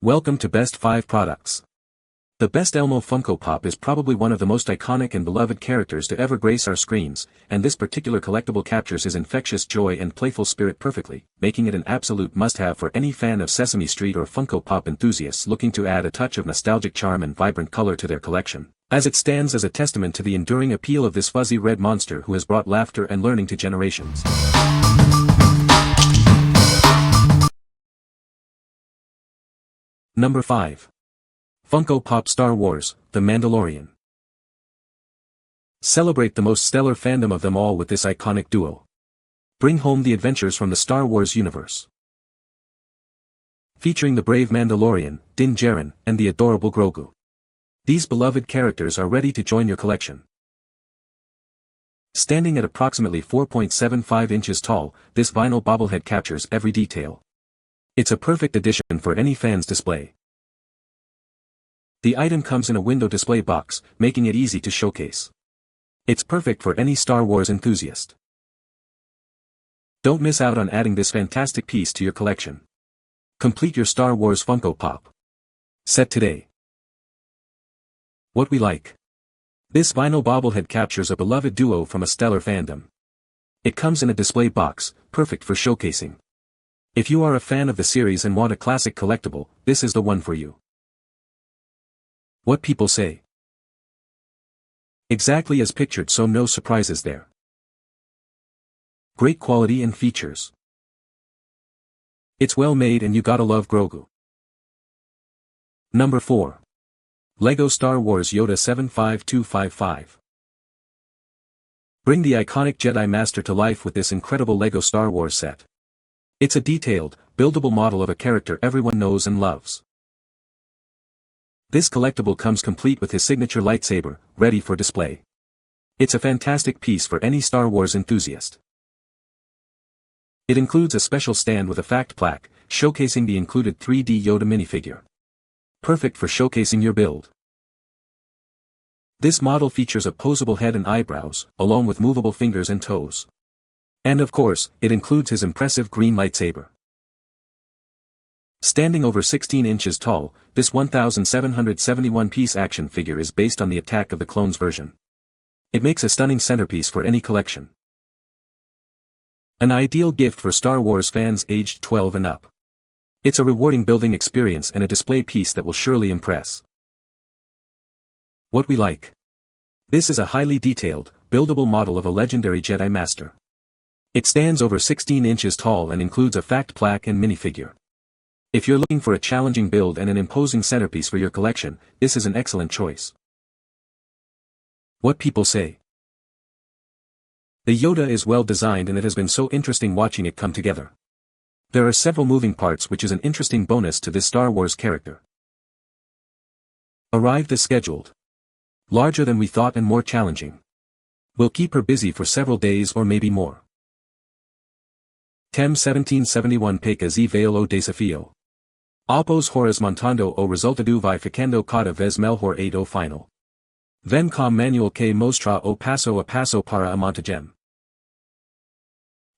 Welcome to Best 5 Products. The best Elmo Funko Pop is probably one of the most iconic and beloved characters to ever grace our screens, and this particular collectible captures his infectious joy and playful spirit perfectly, making it an absolute must-have for any fan of Sesame Street or Funko Pop enthusiasts looking to add a touch of nostalgic charm and vibrant color to their collection, as it stands as a testament to the enduring appeal of this fuzzy red monster who has brought laughter and learning to generations. Number 5. Funko Pop Star Wars, The Mandalorian. Celebrate the most stellar fandom of them all with this iconic duo. Bring home the adventures from the Star Wars universe. Featuring the brave Mandalorian, Din Djarin, and the adorable Grogu. These beloved characters are ready to join your collection. Standing at approximately 4.75 inches tall, this vinyl bobblehead captures every detail. It's a perfect addition for any fan's display. The item comes in a window display box, making it easy to showcase. It's perfect for any Star Wars enthusiast. Don't miss out on adding this fantastic piece to your collection. Complete your Star Wars Funko Pop set today. What we like. This vinyl bobblehead captures a beloved duo from a stellar fandom. It comes in a display box, perfect for showcasing. If you are a fan of the series and want a classic collectible, this is the one for you. What people say. Exactly as pictured, so no surprises there. Great quality and features. It's well made and you gotta love Grogu. Number 4. LEGO Star Wars Yoda 75255. Bring the iconic Jedi Master to life with this incredible LEGO Star Wars set. It's a detailed, buildable model of a character everyone knows and loves. This collectible comes complete with his signature lightsaber, ready for display. It's a fantastic piece for any Star Wars enthusiast. It includes a special stand with a fact plaque, showcasing the included 3D Yoda minifigure. Perfect for showcasing your build. This model features a posable head and eyebrows, along with movable fingers and toes. And of course, it includes his impressive green lightsaber. Standing over 16 inches tall, this 1,771-piece action figure is based on the Attack of the Clones version. It makes a stunning centerpiece for any collection. An ideal gift for Star Wars fans aged 12 and up. It's a rewarding building experience and a display piece that will surely impress. What we like. This is a highly detailed, buildable model of a legendary Jedi Master. It stands over 16 inches tall and includes a fact plaque and minifigure. If you're looking for a challenging build and an imposing centerpiece for your collection, this is an excellent choice. What people say. The Yoda is well designed and it has been so interesting watching it come together. There are several moving parts, which is an interesting bonus to this Star Wars character. Arrived as scheduled. Larger than we thought and more challenging. We'll keep her busy for several days or maybe more. Tem 1771 Pecas e Veio o Desafio. Após horas montando o resultado vai ficando cada vez melhor e do final. Vem com manual que mostra o passo a passo para a montagem.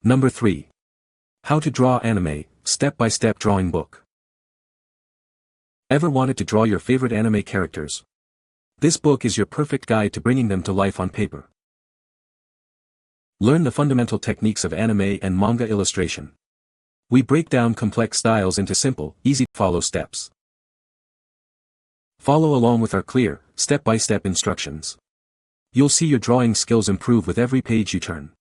Number 3. How to Draw Anime, Step-by-Step Drawing Book. Ever wanted to draw your favorite anime characters? This book is your perfect guide to bringing them to life on paper. Learn the fundamental techniques of anime and manga illustration. We break down complex styles into simple, easy-to-follow steps. Follow along with our clear, step-by-step instructions. You'll see your drawing skills improve with every page you turn.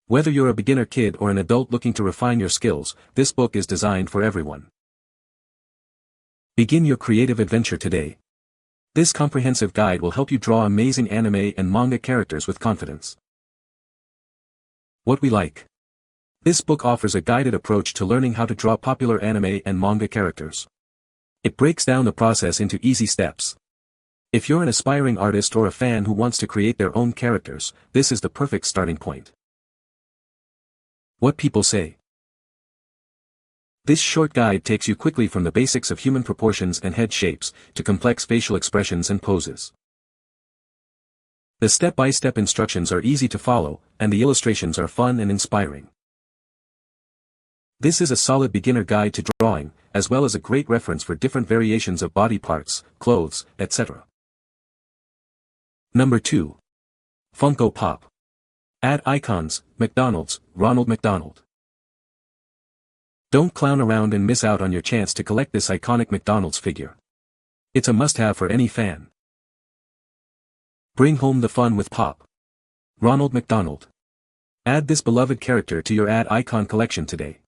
Whether you're a beginner kid or an adult looking to refine your skills, this book is designed for everyone. Begin your creative adventure today. This comprehensive guide will help you draw amazing anime and manga characters with confidence. What we like. This book offers a guided approach to learning how to draw popular anime and manga characters. It breaks down the process into easy steps. If you're an aspiring artist or a fan who wants to create their own characters, this is the perfect starting point. What people say. This short guide takes you quickly from the basics of human proportions and head shapes, to complex facial expressions and poses. The step-by-step instructions are easy to follow, and the illustrations are fun and inspiring. This is a solid beginner guide to drawing, as well as a great reference for different variations of body parts, clothes, etc. Number 2. Funko Pop. Add icons, McDonald's, Ronald McDonald. Don't clown around and miss out on your chance to collect this iconic McDonald's figure. It's a must-have for any fan. Bring home the fun with Pop. Ronald McDonald. Add this beloved character to your Add Icon collection today.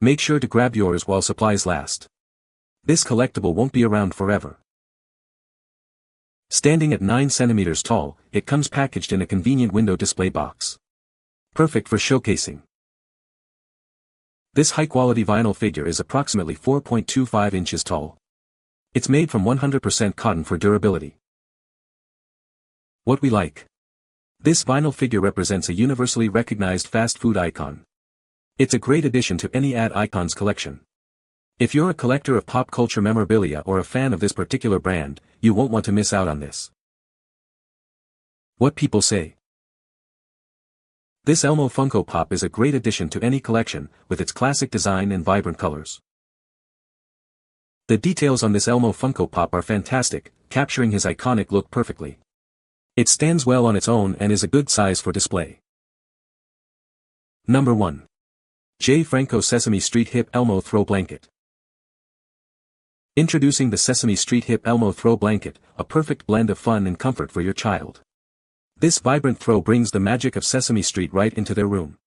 Make sure to grab yours while supplies last. This collectible won't be around forever. Standing at 9 centimeters tall, it comes packaged in a convenient window display box. Perfect for showcasing. This high-quality vinyl figure is approximately 4.25 inches tall. It's made from 100% cotton for durability. What we like. This vinyl figure represents a universally recognized fast food icon. It's a great addition to any Add Icons collection. If you're a collector of pop culture memorabilia or a fan of this particular brand, you won't want to miss out on this. What people say. This Elmo Funko Pop is a great addition to any collection, with its classic design and vibrant colors. The details on this Elmo Funko Pop are fantastic, capturing his iconic look perfectly. It stands well on its own and is a good size for display. Number 1. Franco Sesame Street Hip Elmo Throw Blanket. Introducing the Sesame Street Hip Elmo Throw Blanket, a perfect blend of fun and comfort for your child. This vibrant throw brings the magic of Sesame Street right into their room.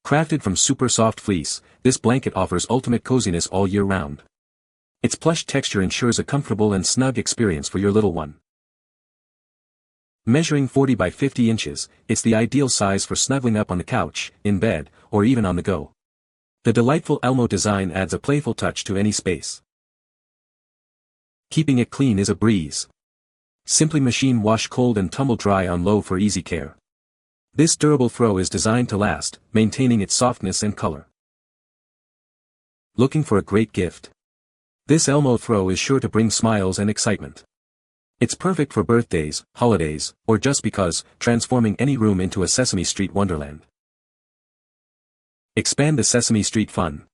Crafted from super soft fleece, this blanket offers ultimate coziness all year round. Its plush texture ensures a comfortable and snug experience for your little one. Measuring 40 by 50 inches, it's the ideal size for snuggling up on the couch, in bed, or even on the go. The delightful Elmo design adds a playful touch to any space. Keeping it clean is a breeze. Simply machine wash cold and tumble dry on low for easy care. This durable throw is designed to last, maintaining its softness and color. Looking for a great gift? This Elmo throw is sure to bring smiles and excitement. It's perfect for birthdays, holidays, or just because, transforming any room into a Sesame Street wonderland. Expand the Sesame Street fun.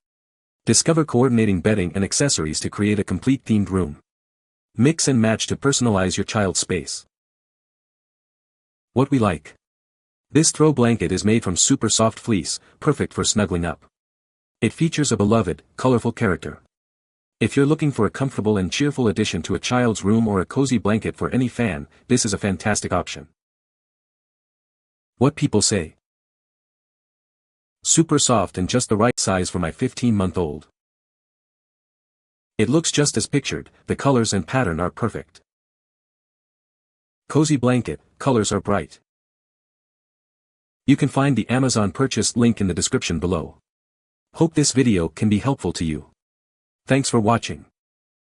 Discover coordinating bedding and accessories to create a complete themed room. Mix and match to personalize your child's space. What we like. This throw blanket is made from super soft fleece, perfect for snuggling up. It features a beloved, colorful character. If you're looking for a comfortable and cheerful addition to a child's room or a cozy blanket for any fan, this is a fantastic option. What people say. Super soft and just the right size for my 15-month-old. It looks just as pictured, the colors and pattern are perfect. Cozy blanket, colors are bright. You can find the Amazon purchase link in the description below. Hope this video can be helpful to you. Thanks for watching.